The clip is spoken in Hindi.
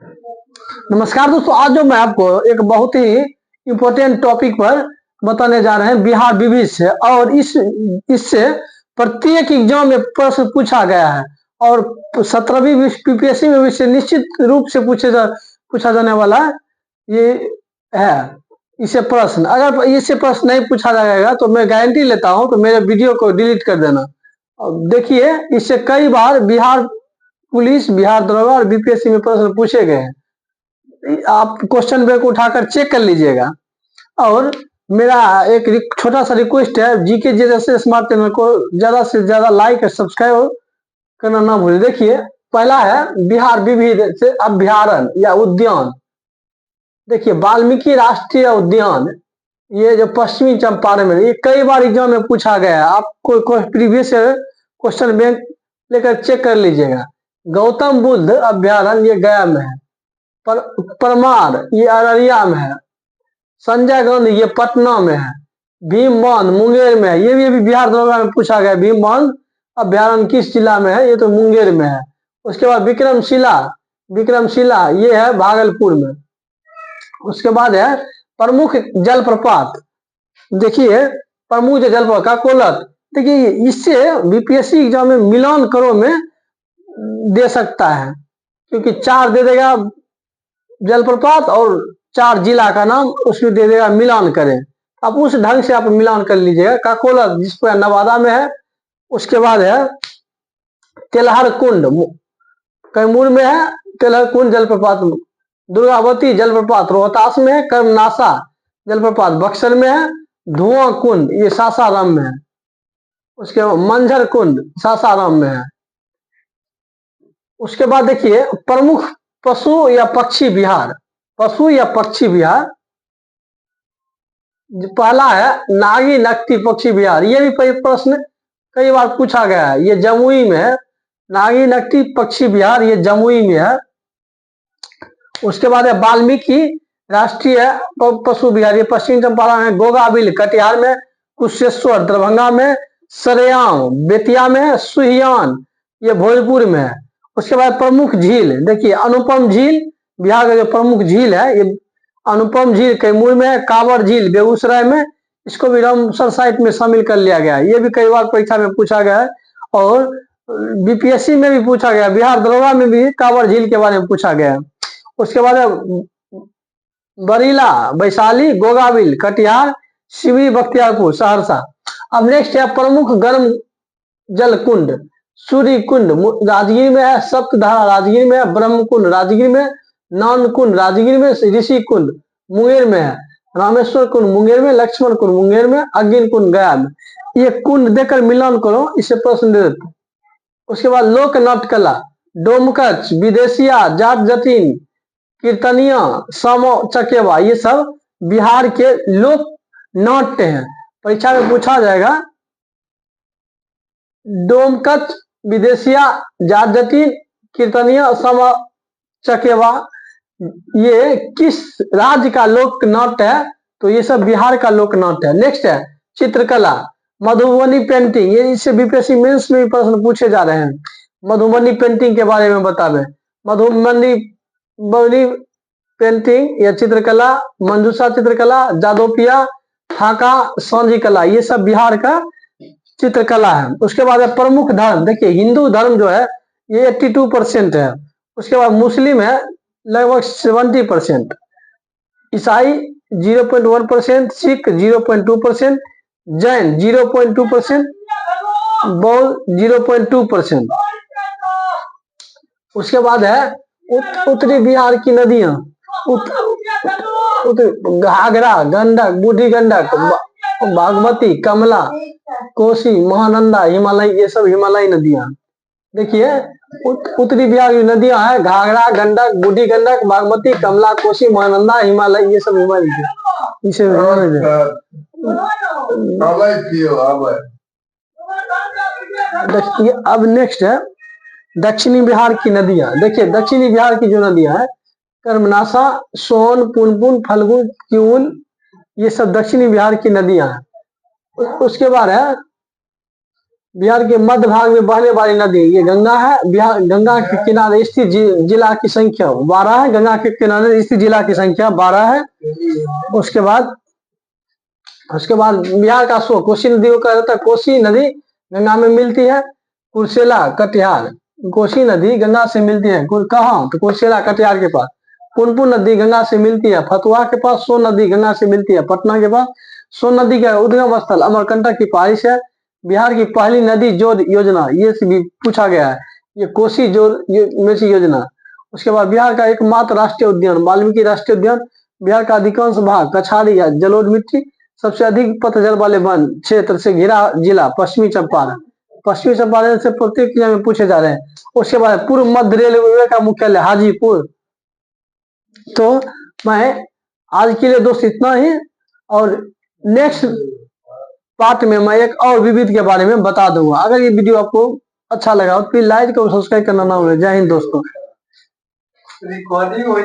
नमस्कार दोस्तों, आज जो मैं आपको एक बहुत ही इम्पोर्टेंट टॉपिक पर बताने जा रहे हैं बिहार विविध से। और इससे प्रत्येक एग्जाम में प्रश्न पूछा गया है और 17वीं पीपीएससी में इससे निश्चित रूप से पूछा जाने वाला ये है। इससे प्रश्न अगर इससे प्रश्न नहीं पूछा जाएगा तो मैं गारंटी लेता हूं तो मेरे वीडियो को डिलीट कर देना। देखिए, इससे कई बार बिहार पुलिस, बिहार दरोगा और बीपीएससी में प्रश्न पूछे गए हैं। आप क्वेश्चन बैंक उठाकर चेक कर लीजिएगा। और मेरा एक छोटा सा रिक्वेस्ट है, जीके जैसे स्मार्ट चैनल को ज्यादा से ज्यादा लाइक और सब्सक्राइब करना ना भूलें। देखिए, पहला है बिहार विविध से अभ्यारण्य या उद्यान। देखिए, वाल्मीकि राष्ट्रीय उद्यान, ये जो पश्चिमी चंपारण में, ये कई बार एग्जाम में पूछा गया है। आपको प्रीवियस क्वेश्चन बैंक लेकर चेक कर लीजिएगा। गौतम बुद्ध अभ्यारण्य ये गया में है। परमार ये अररिया में है। संजय गांधी ये पटना में है। भीमबांध मुंगेर में है। ये भी बिहार दरोगा में पूछा गया। भीमबांध अभ्यारण्य किस जिला में है? ये तो मुंगेर में है। उसके बाद विक्रमशिला ये है भागलपुर में। उसके बाद है प्रमुख जलप्रपात। देखिए, प्रमुख जलप्रपात काकोलत। देखिए, इससे बीपीएससी एग्जाम में मिलान करो में दे सकता है, क्योंकि 4 दे देगा जलप्रपात और 4 जिला का नाम उसमें दे देगा, मिलान करें। आप उस ढंग से आप मिलान कर लीजिएगा। काकोलत जिसको नवादा में है। उसके बाद है तेलहर कुंड कैमूर में है। तेलहर कुंड जलप्रपात। दुर्गावती जलप्रपात रोहतास में है। कर्मनाशा जलप्रपात बक्सर में है। धुआं कुंड ये सासाराम में है। उसके बाद मंझर कुंड सासाराम में है। उसके बाद देखिए, प्रमुख पशु या पक्षी विहार। पहला है नागी नकटी पक्षी विहार। ये भी प्रश्न कई बार पूछा गया है। ये जमुई में है। नागी नकटी पक्षी विहार ये जमुई में है। उसके बाद है वाल्मीकि राष्ट्रीय पशु विहार, ये पश्चिम चंपारण में। गोगाबिल कटिहार में। कुशेश्वर दरभंगा में। सरेआम बेतिया में। सुहियान ये भोजपुर में है। उसके बाद प्रमुख झील, देखिए अनुपम झील बिहार का जो प्रमुख झील है, ये अनुपम झील कैमूर में है। कांवर झील बेगूसराय में। इसको भी रामसर साइट में शामिल कर लिया गया है। ये भी कई बार परीक्षा में पूछा गया है और बीपीएससी में भी पूछा गया। बिहार दरोगा में भी कांवर झील के बारे में पूछा गया है। उसके बाद है बरीला वैशाली, गोगाबिल कटिहार, शिवरी बख्तियारपुर सहरसा। अब नेक्स्ट है प्रमुख गर्म जल कुंड। सूर्य कुंड राजगीर में है। सप्तधारा राजगीर में है। ब्रह्म कुंड राजगीर में। नान कुंड राजगीर में। ऋषि कुंड मुंगेर में है। रामेश्वर कुंड मुंगेर में। लक्ष्मण कुंड मुंगेर में। अग्नि कुंड गया में। ये कुंड देकर मिलान करो, इससे प्रश्न दे देते। उसके बाद लोक नाट्य कला, डोमकच, विदेशिया, जाट जटिन, कीर्तनिया, सामो चकेवा, ये सब बिहार के लोक नाट्य हैं। परीक्षा में पूछा जाएगा। डोमकच, विदेशिया, जाट जटिन, कीर्तनिया, सामो चकेवा ये किस राज्य का लोक नाट्य है? तो ये सब बिहार का लोक नाट्य है। नेक्स्ट है चित्रकला, मधुबनी पेंटिंग। ये इससे बीपीएससी मेंस में भी प्रश्न पूछे जा रहे हैं। मधुबनी पेंटिंग के बारे में बतावे। मधुबनी पेंटिंग या चित्रकला, मंजूषा चित्रकला, जादोपिया, हाका, सांझी कला, ये सब बिहार का चित्रकला है। उसके बाद है प्रमुख धर्म। देखिए, हिंदू धर्म जो है ये 82% है। उसके बाद मुस्लिम है लगभग 70%, ईसाई 0.1%, सिख 0.2%, जैन 0.2%, बौद्ध 0.2%। उसके बाद है उत्तरी बिहार की नदियां। घाघरा, गंडक, बूढ़ी गंडक, बागमती, कमला, कोसी, महानंदा, हिमालय, ये सब हिमालयी नदियां। देखिए, उत्तरी बिहार की नदियां हैं घाघरा, गंडक, बूढ़ी गंडक, बागमती, कमला, कोसी, महानंदा, हिमालय, ये सब हिमालय। अब नेक्स्ट है दक्षिणी बिहार की नदियां। देखिए, दक्षिणी बिहार की जो नदियां हैं कर्मनाशा, सोन, पुनपुन, फल्गु, क्यूल, ये सब दक्षिणी बिहार की नदियां हैं। उसके बाद है बिहार के मध्य भाग में बहने वाली नदी ये गंगा है। बिहार गंगा के किनारे स्थित जिला की संख्या 12 है। गंगा के किनारे स्थित जिला की संख्या 12 है। उसके बाद बिहार का शो कोसी नदी को कहा जाता है। कोसी नदी गंगा में मिलती है। कुर्सेला कटिहार, कोसी नदी गंगा से मिलती है। कहाँ? तो कुर्सेला कटिहार के पास। पुनपुन नदी गंगा से मिलती है फतुहा के पास। सोन नदी गंगा से मिलती है पटना के पास। सोन नदी का उद्गम स्थल अमरकंटक की पहाड़ी से है। बिहार की पहली नदी जोड़ योजना ये से भी पूछा गया है, ये कोसी जोड़ मेची योजना। उसके बाद बिहार का एकमात्र राष्ट्रीय उद्यान वाल्मीकि राष्ट्रीय उद्यान। बिहार का अधिकांश भाग कछाड़ी या जलोढ़ मिट्टी, सबसे अधिक पतझड़ वाले वन क्षेत्र से घिरा जिला पश्चिमी चंपारण। पश्चिमी चंपारण से प्रत्येक जिले में पूछे जा रहे हैं। उसके बाद पूर्व मध्य रेलवे का मुख्यालय हाजीपुर। तो मैं आज के लिए दोस्त इतना ही, और नेक्स्ट पार्ट में मैं एक और विविध के बारे में बता दूंगा। अगर ये वीडियो आपको अच्छा लगा तो प्लीज लाइक और सब्सक्राइब करना ना भूलें। जय हिंद दोस्तों।